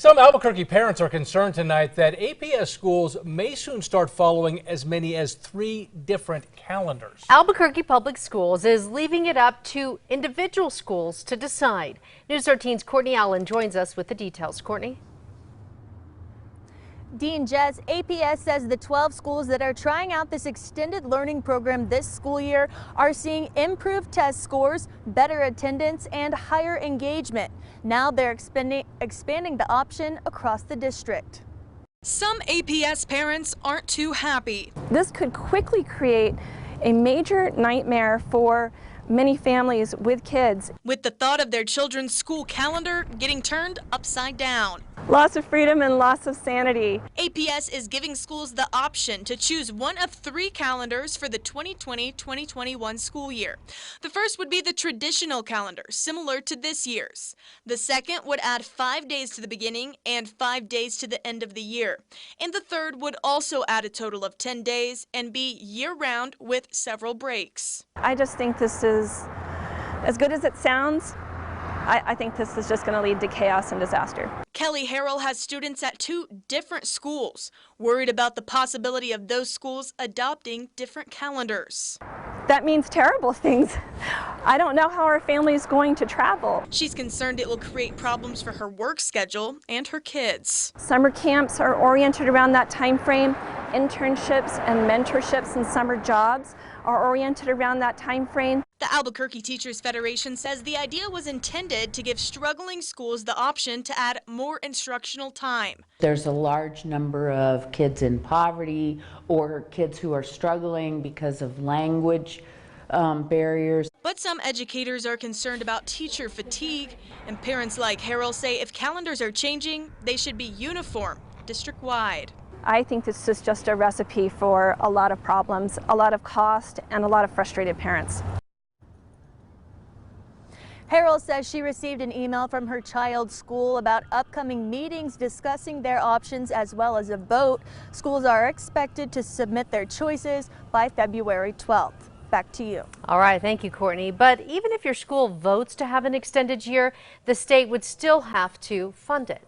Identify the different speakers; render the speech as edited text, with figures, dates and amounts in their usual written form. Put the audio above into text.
Speaker 1: Some Albuquerque parents are concerned tonight that APS schools may soon start following as many as 3 different calendars.
Speaker 2: Albuquerque Public Schools is leaving it up to individual schools to decide. News 13's Courtney Allen joins us with the details. Courtney?
Speaker 3: Dean Jess, APS says the 12 schools that are trying out this extended learning program this school year are seeing improved test scores, better attendance, and higher engagement. Now they're expanding the option across the district.
Speaker 4: Some APS parents aren't too happy.
Speaker 5: This could quickly create a major nightmare for many families with kids,
Speaker 4: with the thought of their children's school calendar getting turned upside down.
Speaker 5: Loss of freedom and loss of sanity.
Speaker 4: APS is giving schools the option to choose one of 3 calendars for the 2020-2021 school year. The first would be the traditional calendar, similar to this year's. The second would add 5 days to the beginning and 5 days to the end of the year. And the third would also add a total of 10 days and be year-round with several breaks.
Speaker 5: I just think this is, as good as it sounds, I think this is just going to lead to chaos and disaster.
Speaker 4: Kelly Harrell has students at 2 different schools, worried about the possibility of those schools adopting different calendars.
Speaker 5: That means terrible things. I don't know how our family is going to travel.
Speaker 4: She's concerned it will create problems for her work schedule and her kids.
Speaker 5: Summer camps are oriented around that time frame. Internships and mentorships and summer jobs are oriented around that time frame.
Speaker 4: The Albuquerque Teachers Federation says the idea was intended to give struggling schools the option to add more instructional time.
Speaker 6: There's a large number of kids in poverty or kids who are struggling because of language barriers.
Speaker 4: But some educators are concerned about teacher fatigue, and parents like Harold say if calendars are changing, they should be uniform, district-wide.
Speaker 5: I think this is just a recipe for a lot of problems, a lot of cost, and a lot of frustrated parents.
Speaker 3: Harold says she received an email from her child's school about upcoming meetings discussing their options as well as a vote. Schools are expected to submit their choices by February 12th. Back to you.
Speaker 2: All right, thank you, Courtney. But even if your school votes to have an extended year, the state would still have to fund it.